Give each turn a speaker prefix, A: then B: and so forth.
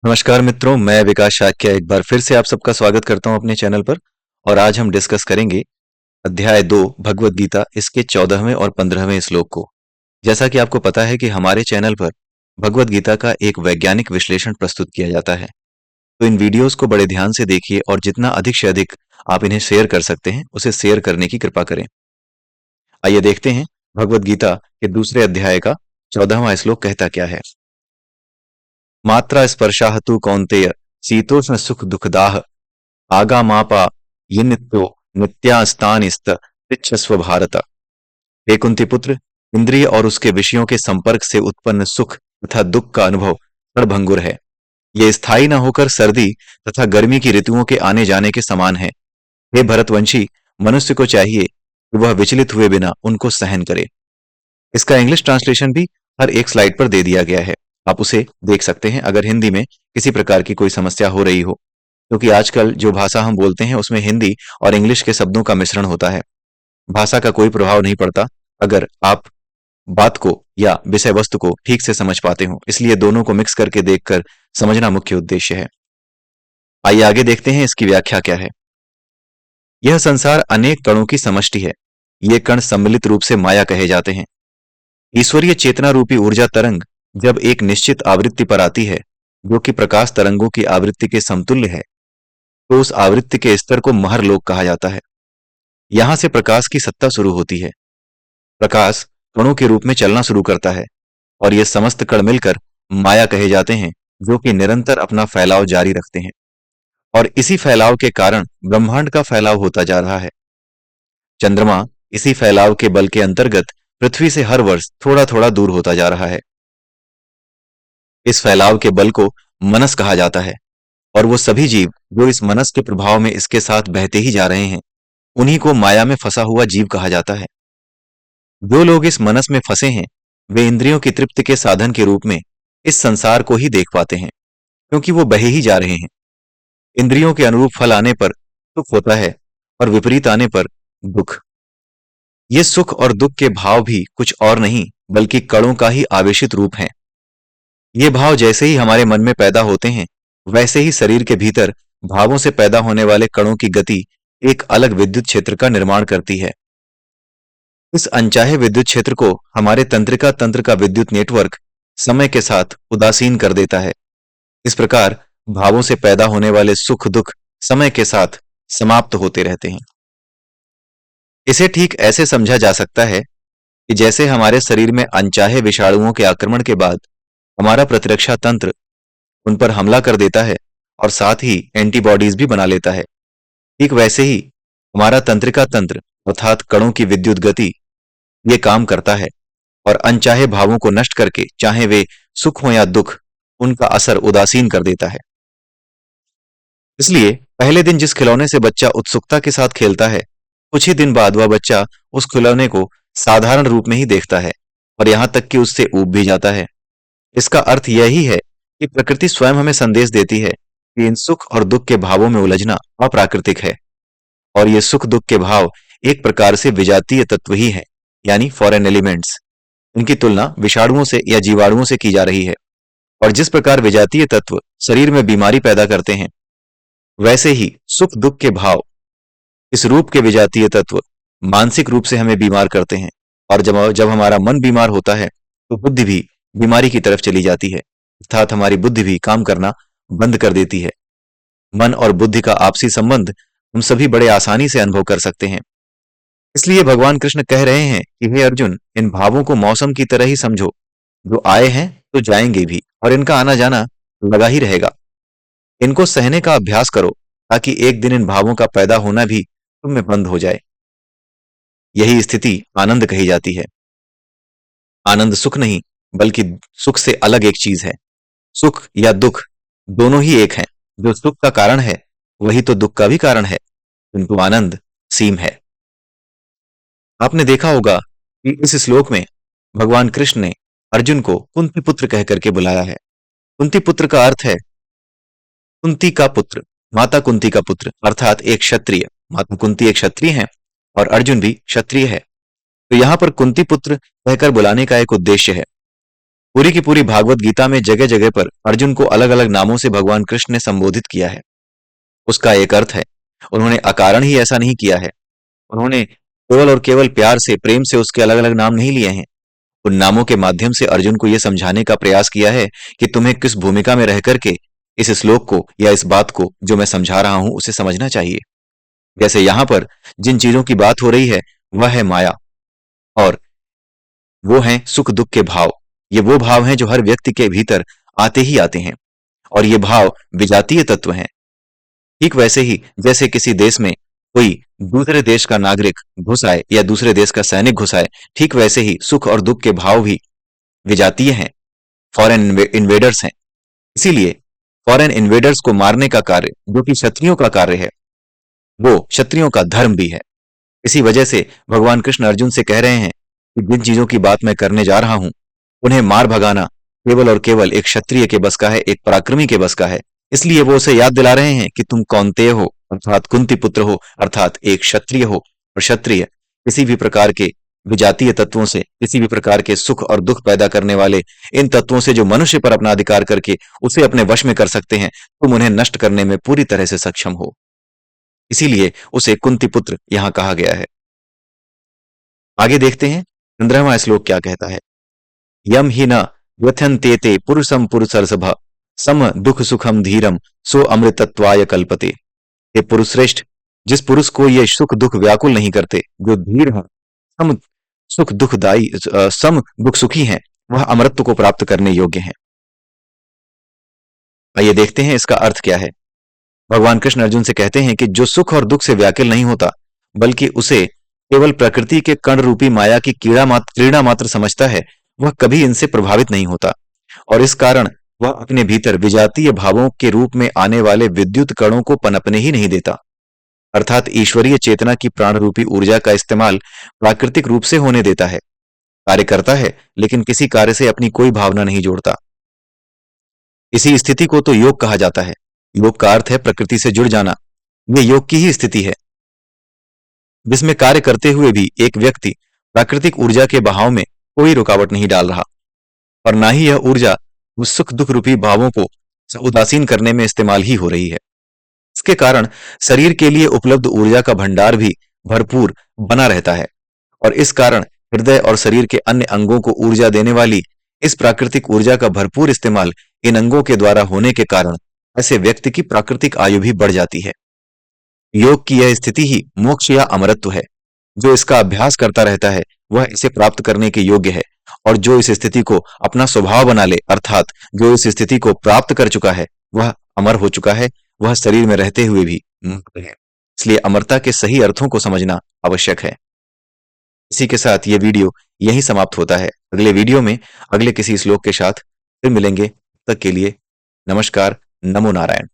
A: नमस्कार मित्रों, मैं विकास शाक्य एक बार फिर से आप सबका स्वागत करता हूं अपने चैनल पर। और आज हम डिस्कस करेंगे अध्याय 2 भगवत गीता, इसके 14वें और 15वें श्लोक को। जैसा कि आपको पता है कि हमारे चैनल पर भगवत गीता का एक वैज्ञानिक विश्लेषण प्रस्तुत किया जाता है, तो इन वीडियोस को बड़े ध्यान से देखिए और जितना अधिक से अधिक आप इन्हें शेयर कर सकते हैं उसे शेयर करने की कृपा करें। आइए देखते हैं भगवत गीता के दूसरे अध्याय का 14वां श्लोक कहता क्या है। मात्रा स्पर्शाः तु कौन्तेय शीतोष्ण सुख दुखदाः आगामापा ये नित्यो नित्यास्तानिस्त पृच्छस्व भारत। हे कुंती पुत्र, इंद्रिय और उसके विषयों के संपर्क से उत्पन्न सुख तथा दुख का अनुभव क्षणभंगुर है। ये स्थायी न होकर सर्दी तथा गर्मी की ऋतुओं के आने जाने के समान है। हे भरतवंशी, मनुष्य को चाहिए कि वह विचलित हुए बिना उनको सहन करे। इसका इंग्लिश ट्रांसलेशन भी हर एक स्लाइड पर दे दिया गया है, आप उसे देख सकते हैं अगर हिंदी में किसी प्रकार की कोई समस्या हो रही हो, क्योंकि आजकल जो भाषा हम बोलते हैं उसमें हिंदी और इंग्लिश के शब्दों का मिश्रण होता है। भाषा का कोई प्रभाव नहीं पड़ता अगर आप बात को या विषय वस्तु को ठीक से समझ पाते हो, इसलिए दोनों को मिक्स करके देखकर समझना मुख्य उद्देश्य है। आइए आगे देखते हैं इसकी व्याख्या क्या है। यह संसार अनेक कणों की समष्टि है। ये कण सम्मिलित रूप से माया कहे जाते हैं। ईश्वरीय चेतना रूपी ऊर्जा तरंग जब एक निश्चित आवृत्ति पर आती है, जो कि प्रकाश तरंगों की आवृत्ति के समतुल्य है, तो उस आवृत्ति के स्तर को महरलोक कहा जाता है। यहां से प्रकाश की सत्ता शुरू होती है। प्रकाश कणों के रूप में चलना शुरू करता है और ये समस्त कण मिलकर माया कहे जाते हैं, जो कि निरंतर अपना फैलाव जारी रखते हैं। और इसी फैलाव के कारण ब्रह्मांड का फैलाव होता जा रहा है। चंद्रमा इसी फैलाव के बल के अंतर्गत पृथ्वी से हर वर्ष थोड़ा थोड़ा दूर होता जा रहा है। इस फैलाव के बल को मनस कहा जाता है और वो सभी जीव जो इस मनस के प्रभाव में इसके साथ बहते ही जा रहे हैं, उन्हीं को माया में फंसा हुआ जीव कहा जाता है। जो लोग इस मनस में फंसे हैं, वे इंद्रियों की तृप्ति के साधन के रूप में इस संसार को ही देख पाते हैं, क्योंकि वो बहे ही जा रहे हैं। इंद्रियों के अनुरूप फल आने पर सुख होता है और विपरीत आने पर दुख। ये सुख और दुख के भाव भी कुछ और नहीं बल्कि कणों का ही आवेशित रूप है। ये भाव जैसे ही हमारे मन में पैदा होते हैं, वैसे ही शरीर के भीतर भावों से पैदा होने वाले कणों की गति एक अलग विद्युत क्षेत्र का निर्माण करती है। इस अनचाहे विद्युत क्षेत्र को हमारे तंत्रिका तंत्र का विद्युत नेटवर्क समय के साथ उदासीन कर देता है। इस प्रकार भावों से पैदा होने वाले सुख दुख समय के साथ समाप्त होते रहते हैं। इसे ठीक ऐसे समझा जा सकता है कि जैसे हमारे शरीर में अनचाहे विषाणुओं के आक्रमण के बाद हमारा प्रतिरक्षा तंत्र उन पर हमला कर देता है और साथ ही एंटीबॉडीज भी बना लेता है, ठीक वैसे ही हमारा तंत्रिका तंत्र अर्थात कणों की विद्युत गति ये काम करता है और अनचाहे भावों को नष्ट करके, चाहे वे सुख हो या दुख, उनका असर उदासीन कर देता है। इसलिए पहले दिन जिस खिलौने से बच्चा उत्सुकता के साथ खेलता है, कुछ ही दिन बाद वह बच्चा उस खिलौने को साधारण रूप में ही देखता है और यहां तक कि उससे ऊब भी जाता है। इसका अर्थ यही है कि प्रकृति स्वयं हमें संदेश देती है कि इन सुख और दुख के भावों में उलझना अप्राकृतिक है और ये सुख दुख के भाव एक प्रकार से विजातीय तत्व ही है, यानी फॉरेन एलिमेंट्स। इनकी तुलना विषाणुओं से या जीवाणुओं से की जा रही है। और जिस प्रकार विजातीय तत्व शरीर में बीमारी पैदा करते हैं, वैसे ही सुख दुख के भाव इस रूप के विजातीय तत्व मानसिक रूप से हमें बीमार करते हैं। और जब जब हमारा मन बीमार होता है, तो बुद्धि भी बीमारी की तरफ चली जाती है, अर्थात हमारी बुद्धि भी काम करना बंद कर देती है। मन और बुद्धि का आपसी संबंध हम सभी बड़े आसानी से अनुभव कर सकते हैं। इसलिए भगवान कृष्ण कह रहे हैं कि हे अर्जुन, इन भावों को मौसम की तरह ही समझो, जो आए हैं तो जाएंगे भी और इनका आना जाना लगा ही रहेगा। इनको सहने का अभ्यास करो ताकि एक दिन इन भावों का पैदा होना भी तुम में बंद हो जाए। यही स्थिति आनंद कही जाती है। आनंद सुख नहीं बल्कि सुख से अलग एक चीज है। सुख या दुख दोनों ही एक हैं। जो सुख का कारण है वही तो दुख का भी कारण है, किंतु आनंद सीम है। आपने देखा होगा कि इस श्लोक में भगवान कृष्ण ने अर्जुन को कुंती पुत्र कह करके बुलाया है। कुंती पुत्र का अर्थ है कुंती का पुत्र, माता कुंती का पुत्र, अर्थात एक क्षत्रिय। माता कुंती एक क्षत्रिय है और अर्जुन भी क्षत्रिय है, तो यहां पर कुंती पुत्र कहकर बुलाने का एक उद्देश्य है। पूरी की पूरी भागवत गीता में जगह जगह पर अर्जुन को अलग अलग नामों से भगवान कृष्ण ने संबोधित किया है। उसका एक अर्थ है, उन्होंने अकारण ही ऐसा नहीं किया है। उन्होंने केवल और केवल प्यार से, प्रेम से उसके अलग अलग नाम नहीं लिए हैं। उन नामों के माध्यम से अर्जुन को यह समझाने का प्रयास किया है कि तुम्हें किस भूमिका में रह करके इस श्लोक को या इस बात को जो मैं समझा रहा हूं उसे समझना चाहिए। जैसे यहां पर जिन चीजों की बात हो रही है वह है माया, और वो हैं सुख दुख के भाव। ये वो भाव हैं जो हर व्यक्ति के भीतर आते ही आते हैं, और ये भाव विजातीय तत्व हैं। ठीक वैसे ही जैसे किसी देश में कोई दूसरे देश का नागरिक घुस आए या दूसरे देश का सैनिक घुस आए, ठीक वैसे ही सुख और दुख के भाव भी विजातीय हैं, फॉरेन इन्वेडर्स हैं। इसीलिए फॉरेन इन्वेडर्स को मारने का कार्य जो कि क्षत्रियों का कार्य है, वो क्षत्रियों का धर्म भी है। इसी वजह से भगवान कृष्ण अर्जुन से कह रहे हैं कि जिन चीजों की बात मैं करने जा रहा हूं उन्हें मार भगाना केवल और केवल एक क्षत्रिय के बस का है, एक पराक्रमी के बस का है। इसलिए वो उसे याद दिला रहे हैं कि तुम कौन्तेय हो, अर्थात कुंती पुत्र हो, अर्थात एक क्षत्रिय हो, और क्षत्रिय किसी भी प्रकार के विजातीय तत्वों से, किसी भी प्रकार के सुख और दुख पैदा करने वाले इन तत्वों से जो मनुष्य पर अपना अधिकार करके उसे अपने वश में कर सकते हैं, तुम उन्हें नष्ट करने में पूरी तरह से सक्षम हो। इसीलिए उसे कुंती पुत्र यहां कहा गया है। आगे देखते हैं 15वां श्लोक क्या कहता है। यम ही न व्यथन्ते ते पुरुषम पुरुषर्षभ सम दुख सुखम धीरम सो अमृतत्वाय कल्पते। हे पुरुष श्रेष्ठ, जिस पुरुष को ये सुख दुख व्याकुल नहीं करते, जो धीर है, सम सुख दुखदाई सम दुख सुखी हैं, वह अमृत को प्राप्त करने योग्य हैं। आइए देखते हैं इसका अर्थ क्या है। भगवान कृष्ण अर्जुन से कहते हैं कि जो सुख और दुख से व्याकुल नहीं होता, बल्कि उसे केवल प्रकृति के कण रूपी माया की क्रीड़ा मात्र समझता है, वह कभी इनसे प्रभावित नहीं होता, और इस कारण वह अपने भीतर विजातीय भावों के रूप में आने वाले विद्युत कणों को पनपने ही नहीं देता। अर्थात ईश्वरीय चेतना की प्राण रूपी ऊर्जा का इस्तेमाल प्राकृतिक रूप से होने देता है, कार्य करता है, लेकिन किसी कार्य से अपनी कोई भावना नहीं जोड़ता। इसी स्थिति को तो योग कहा जाता है। योग का अर्थ है प्रकृति से जुड़ जाना। ये योग की ही स्थिति है जिसमें कार्य करते हुए भी एक व्यक्ति प्राकृतिक ऊर्जा के बहाव में कोई रुकावट नहीं डाल रहा, और ना ही यह ऊर्जा उस सुख दुख रूपी भावों को उदासीन करने में इस्तेमाल ही हो रही है। इसके कारण शरीर के लिए उपलब्ध ऊर्जा का भंडार भी भरपूर बना रहता है, और इस कारण हृदय और शरीर के अन्य अंगों को ऊर्जा देने वाली इस प्राकृतिक ऊर्जा का भरपूर इस्तेमाल इन अंगों के द्वारा होने के कारण ऐसे व्यक्ति की प्राकृतिक आयु भी बढ़ जाती है। योग की यह स्थिति ही मोक्ष या अमरत्व है। जो इसका अभ्यास करता रहता है वह इसे प्राप्त करने के योग्य है, और जो इस स्थिति को अपना स्वभाव बना ले, अर्थात जो इस स्थिति को प्राप्त कर चुका है वह अमर हो चुका है, वह शरीर में रहते हुए भी मुक्त है। इसलिए अमरता के सही अर्थों को समझना आवश्यक है। इसी के साथ ये वीडियो यहीं समाप्त होता है। अगले वीडियो में अगले किसी श्लोक के साथ फिर मिलेंगे। तब तक के लिए नमस्कार। नमो नारायण।